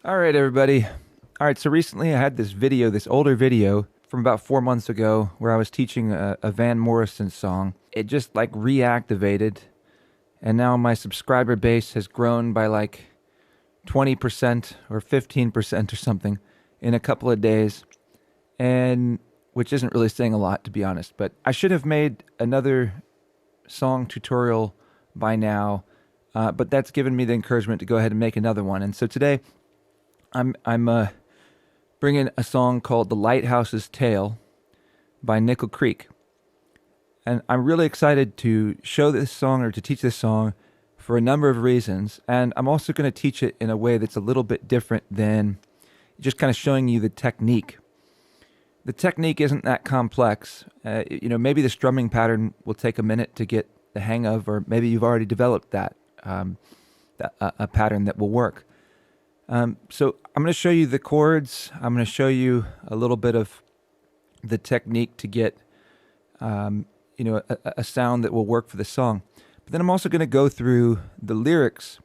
All right, everybody. All right, so recently I had this older video from about 4 months ago where I was teaching a Van Morrison song. It just like reactivated, and now my subscriber base has grown by like 20% or 15% or something in a couple of days, and which isn't really saying a lot, to be honest. But I should have made another song tutorial by now, but that's given me the encouragement to go ahead and make another one. And so today I'm bringing a song called "The Lighthouse'S Tale" by Nickel Creek, and I'm really excited to show this song or to teach this song for a number of reasons. And I'm also going to teach it in a way that's a little bit different than just kind of showing you the technique. The technique isn't that complex. Maybe the strumming pattern will take a minute to get the hang of, or maybe you've already developed a pattern that will work. So I'm going to show you the chords. I'm going to show you a little bit of the technique to get, a sound that will work for the song. But then I'm also going to go through the lyrics,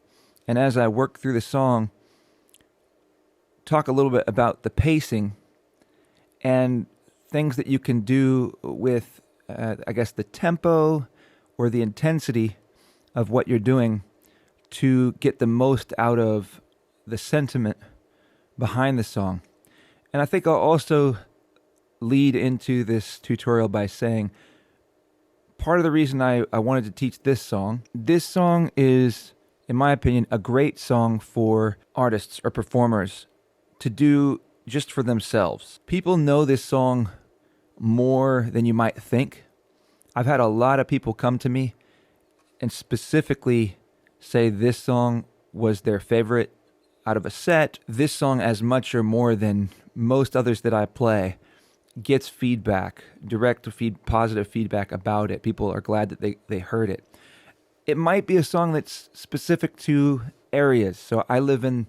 and as I work through the song, talk a little bit about the pacing and things that you can do with, the tempo or the intensity of what you're doing to get the most out of the sentiment behind the song. And I think I'll also lead into this tutorial by saying part of the reason I wanted to teach this song is, in my opinion, a great song for artists or performers to do just for themselves. People know this song more than you might think. I've had a lot of people come to me and specifically say this song was their favorite out of a set. This song, as much or more than most others that I play, gets feedback, positive feedback about it. People are glad that they heard it. It might be a song that's specific to areas. So I live in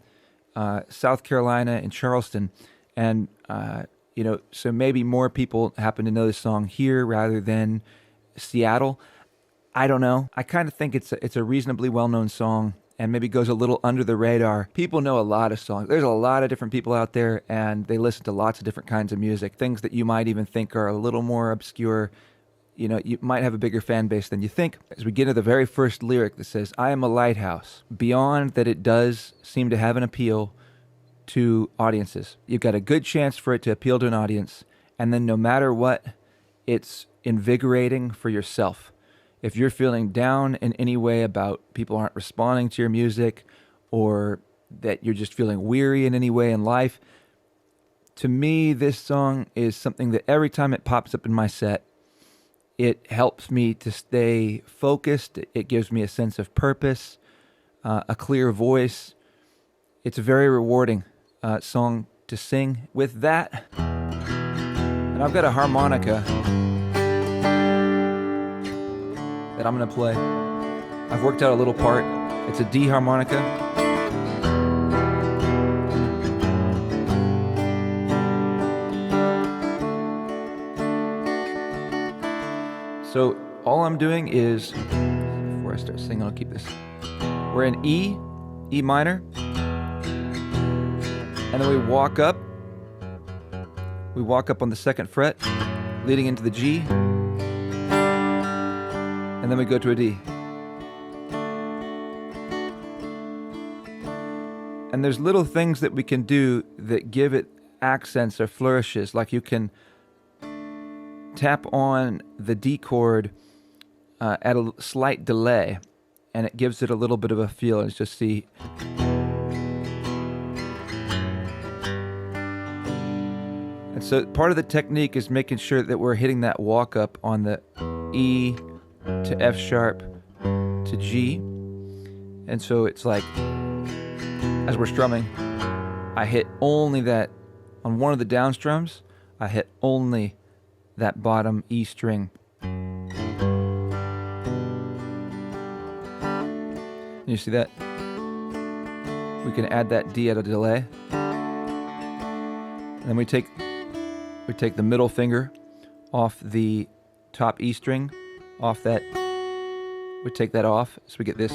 South Carolina, in Charleston, and so maybe more people happen to know this song here rather than Seattle. I don't know. I kind of think it's a reasonably well-known song and maybe goes a little under the radar. People know a lot of songs. There's a lot of different people out there, and they listen to lots of different kinds of music, things that you might even think are a little more obscure. You might have a bigger fan base than you think. As we get into the very first lyric that says, "I am a lighthouse," beyond that it does seem to have an appeal to audiences. You've got a good chance for it to appeal to an audience, and then no matter what, it's invigorating for yourself. If you're feeling down in any way about people aren't responding to your music, or that you're just feeling weary in any way in life, to me, this song is something that every time it pops up in my set, it helps me to stay focused. It gives me a sense of purpose, a clear voice. It's a very rewarding song to sing. With that, and I've got a harmonica that I'm going to play. I've worked out a little part. It's a D harmonica. So all I'm doing is, before I start singing, I'll keep this. We're in E minor, and then we walk up. We walk up on the second fret, leading into the G, and then we go to a D. And there's little things that we can do that give it accents or flourishes, like you can tap on the D chord at a slight delay, and it gives it a little bit of a feel. Let's just see. And so part of the technique is making sure that we're hitting that walk up on the E to F sharp to G. And so it's like, as we're strumming, I hit only that, on one of the down strums, I hit only that bottom E string. You see that? We can add that D at a delay. And then we take the middle finger off the top E string, off that, we take that off, so we get this.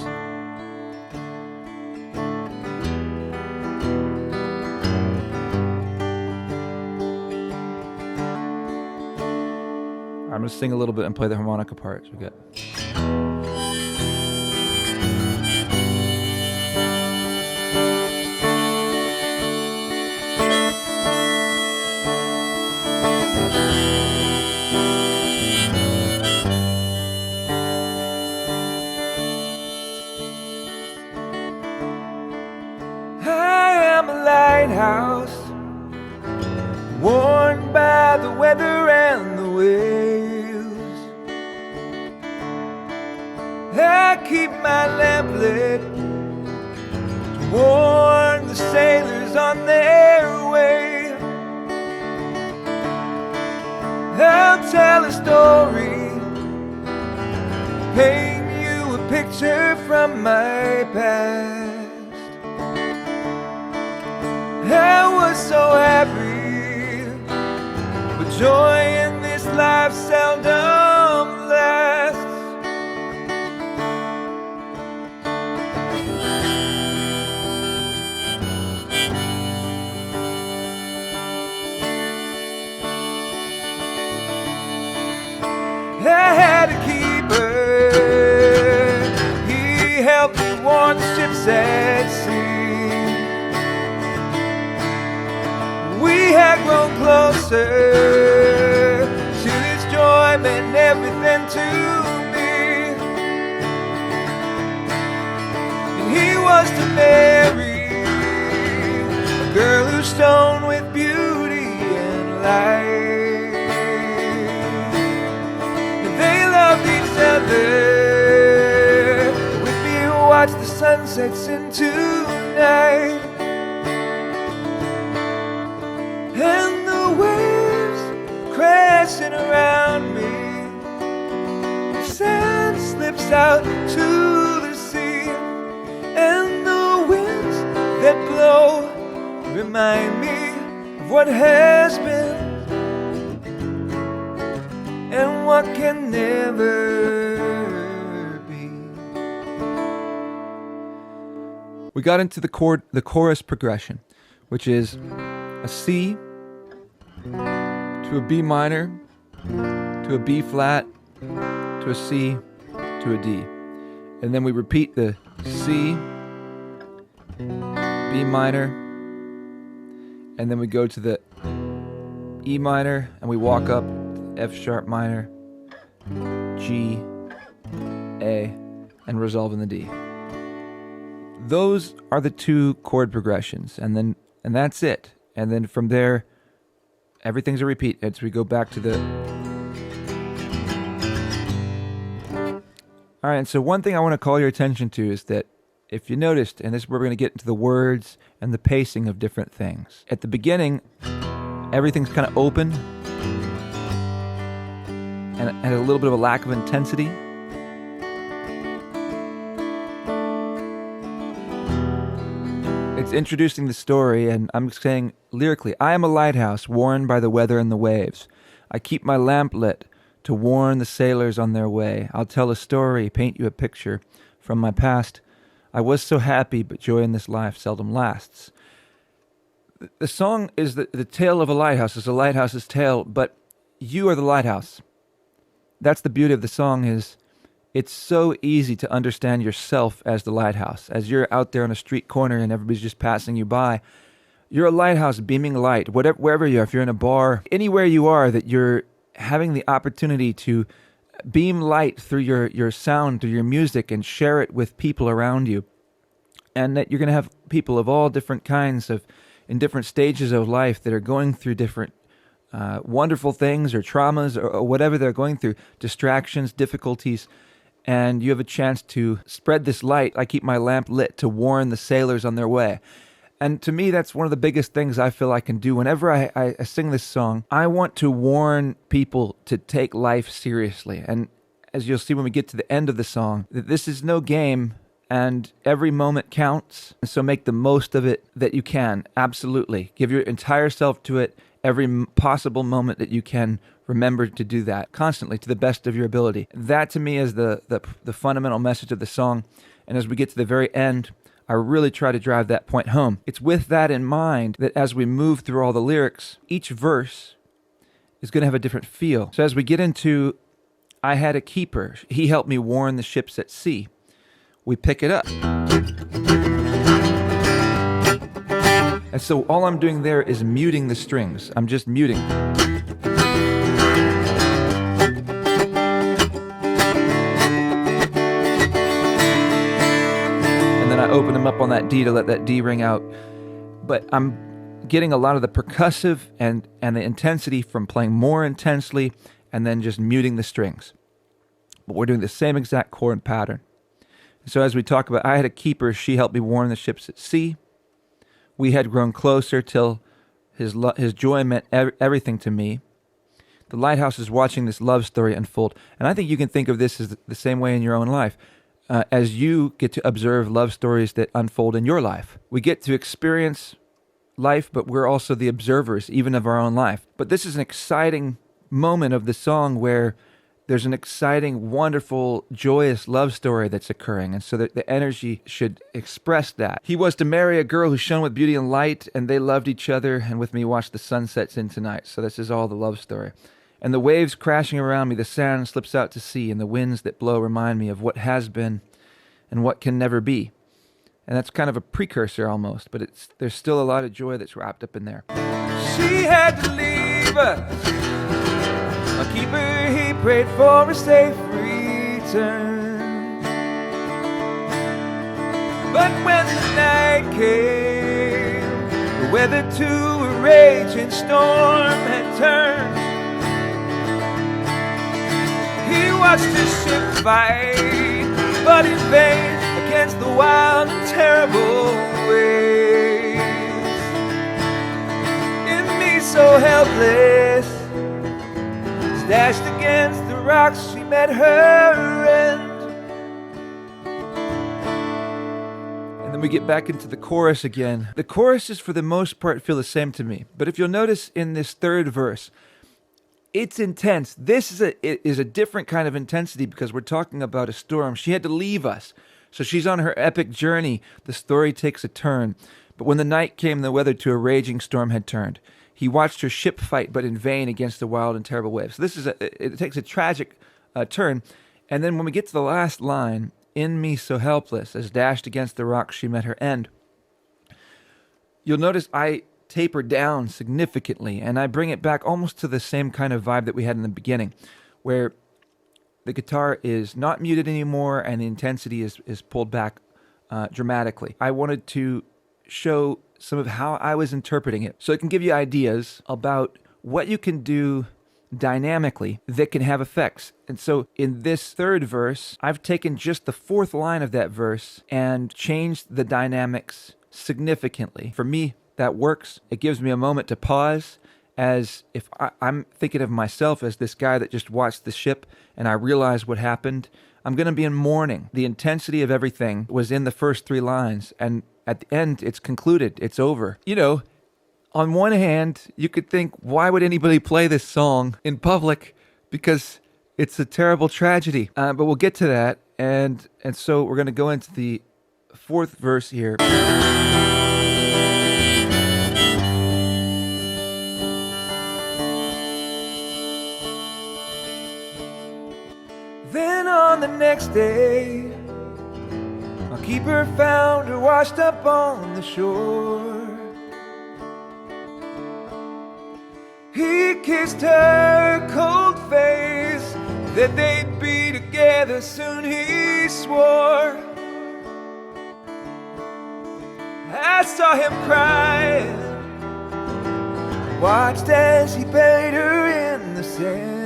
I'm going to sing a little bit and play the harmonica part. So we got... I am a lighthouse, warned by the weather and the waves. I keep my lamp lit to warn the sailors on their way. I'll tell a story, paint you a picture from my past. I was so happy, but joy in this life seldom lasts. I had a keeper, he helped me warn the ships at sea. We had grown closer, till his joy meant everything to me. And he was to marry a girl who shone with beauty and light. And they loved each other, with me who watched the sunsets into night. And the waves crashing around me, sand slips out to the sea, and the winds that blow remind me of what has been and what can never be. We got into the chorus progression, which is a C to a B minor, to a B flat, to a C, to a D. And then we repeat the C, B minor, and then we go to the E minor, and we walk up F sharp minor, G, A, and resolve in the D. Those are the two chord progressions, and that's it. And then from there, everything's a repeat as we go back to the... All right, and so one thing I want to call your attention to is that if you noticed, and this is where we're going to get into the words and the pacing of different things. At the beginning, everything's kind of open and a little bit of a lack of intensity. It's introducing the story, and I'm saying lyrically, I am a lighthouse warned by the weather and the waves. I keep my lamp lit to warn the sailors on their way. I'll tell a story, paint you a picture from my past. I was so happy, but joy in this life seldom lasts. The song is the tale of a lighthouse. It's a lighthouse's tale, but you are the lighthouse. That's the beauty of the song, is it's so easy to understand yourself as the lighthouse. As you're out there on a street corner and everybody's just passing you by, you're a lighthouse beaming light, wherever you are. If you're in a bar, anywhere you are, that you're having the opportunity to beam light through your sound, through your music, and share it with people around you. And that you're going to have people of all different kinds in different stages of life that are going through different wonderful things or traumas or whatever they're going through, distractions, difficulties. And you have a chance to spread this light. I keep my lamp lit to warn the sailors on their way. And to me, that's one of the biggest things I feel I can do. Whenever I sing this song, I want to warn people to take life seriously. And as you'll see when we get to the end of the song, that this is no game and every moment counts. And so make the most of it that you can. Absolutely. Give your entire self to it. Every possible moment that you can, remember to do that constantly to the best of your ability. That to me is the fundamental message of the song. And as we get to the very end, I really try to drive that point home. It's with that in mind that as we move through all the lyrics, each verse is going to have a different feel. So as we get into I Had a Keeper, he helped me warn the ships at sea, we pick it up. And so all I'm doing there is muting the strings. I'm just muting. And then I open them up on that D to let that D ring out. But I'm getting a lot of the percussive and the intensity from playing more intensely and then just muting the strings. But we're doing the same exact chord pattern. So as we talk about, I had a keeper, she helped me warn the ships at sea. We had grown closer till his joy meant everything to me. The lighthouse is watching this love story unfold. And I think you can think of this as the same way in your own life. As you get to observe love stories that unfold in your life. We get to experience life, but we're also the observers, even of our own life. But this is an exciting moment of the song where there's an exciting, wonderful, joyous love story that's occurring. And so the energy should express that. He was to marry a girl who shone with beauty and light, and they loved each other, and with me watched the sunsets in tonight. So this is all the love story. And the waves crashing around me, the sand slips out to sea, and the winds that blow remind me of what has been and what can never be. And that's kind of a precursor almost, but there's still a lot of joy that's wrapped up in there. She had to leave us. A keeper, he prayed for a safe return. But when the night came, the weather to a raging storm had turned. He watched his ship fight, but in vain, against the wild and terrible waves. In me so helpless, dashed against the rocks, she met her end. And then we get back into the chorus again. The choruses, for the most part, feel the same to me. But if you'll notice in this third verse, it's intense. This is a different kind of intensity because we're talking about a storm. She had to leave us. So she's on her epic journey. The story takes a turn. But when the night came, the weather to a raging storm had turned. He watched her ship fight, but in vain against the wild and terrible waves. So it takes a tragic turn. And then when we get to the last line, in me so helpless, as dashed against the rocks she met her end, you'll notice I taper down significantly, and I bring it back almost to the same kind of vibe that we had in the beginning, where the guitar is not muted anymore and the intensity is pulled back dramatically. I wanted to show some of how I was interpreting it, so it can give you ideas about what you can do dynamically that can have effects. And so in this third verse, I've taken just the fourth line of that verse and changed the dynamics significantly. For me, that works. It gives me a moment to pause, as if I'm thinking of myself as this guy that just watched the ship and I realize what happened. I'm going to be in mourning. The intensity of everything was in the first three lines, and at the end, it's concluded. It's over. You know, on one hand, you could think, why would anybody play this song in public? Because it's a terrible tragedy. But we'll get to that. And so we're going to go into the fourth verse here. Then on the next day, our keeper found her washed up on the shore. He kissed her cold face, that they'd be together soon, he swore. I saw him crying, watched as he buried her in the sand.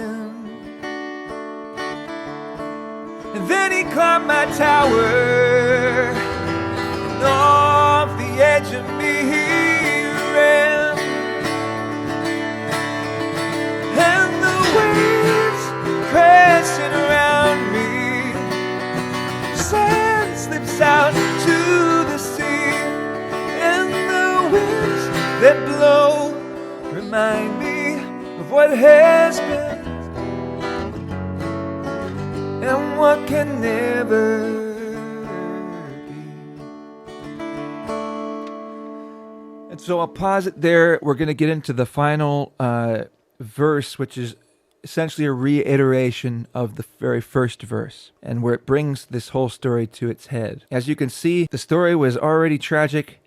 And then he climbed my tower, and off the edge of me he ran. And the waves crashing around me, sand slips out to the sea, and the winds that blow remind me of what has been and what can never be. And so I'll pause it there. We're going to get into the final verse, which is essentially a reiteration of the very first verse, and where it brings this whole story to its head. As you can see, the story was already tragic.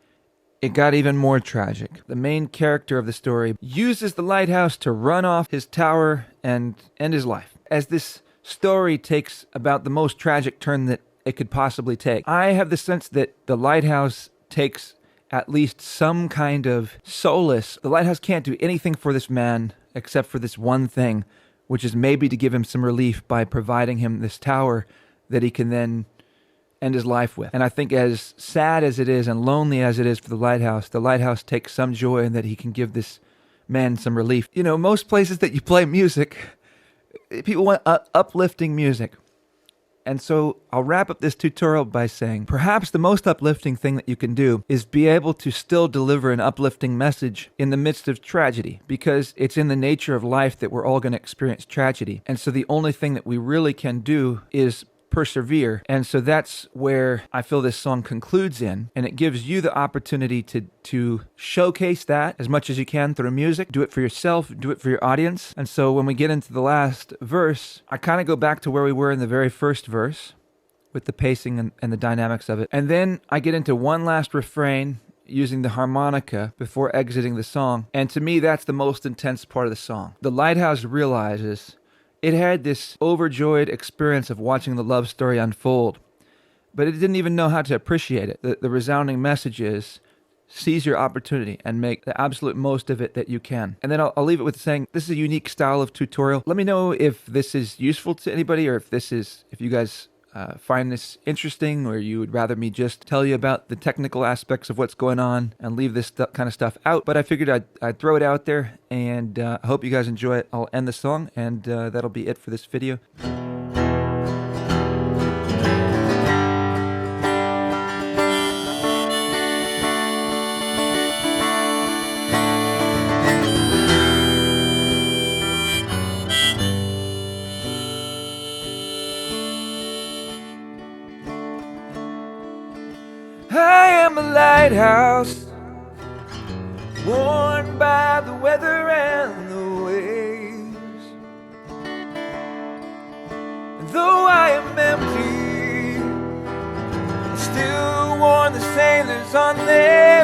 It got even more tragic. The main character of the story uses the lighthouse to run off his tower and end his life. As this story takes about the most tragic turn that it could possibly take, I have the sense that the lighthouse takes at least some kind of solace. The lighthouse can't do anything for this man except for this one thing, which is maybe to give him some relief by providing him this tower that he can then end his life with. And I think as sad as it is and lonely as it is for the lighthouse takes some joy in that he can give this man some relief. You know, most places that you play music, people want uplifting music. And so I'll wrap up this tutorial by saying perhaps the most uplifting thing that you can do is be able to still deliver an uplifting message in the midst of tragedy, because it's in the nature of life that we're all going to experience tragedy. And so the only thing that we really can do is persevere. And so that's where I feel this song concludes in, and it gives you the opportunity to showcase that as much as you can through music. Do it for yourself, do it for your audience. And so when we get into the last verse, I kind of go back to where we were in the very first verse with the pacing and the dynamics of it. And then I get into one last refrain using the harmonica before exiting the song. And to me, that's the most intense part of the song. The lighthouse realizes it had this overjoyed experience of watching the love story unfold, but it didn't even know how to appreciate it. The resounding message is, seize your opportunity and make the absolute most of it that you can. And then I'll leave it with saying, this is a unique style of tutorial. Let me know if this is useful to anybody, or if you guys find this interesting, or you would rather me just tell you about the technical aspects of what's going on and leave this kind of stuff out. But I figured I'd throw it out there, and I hope you guys enjoy it. I'll end the song, and that'll be it for this video. I am a lighthouse, worn by the weather and the waves. And though I am empty, I still warn the sailors on their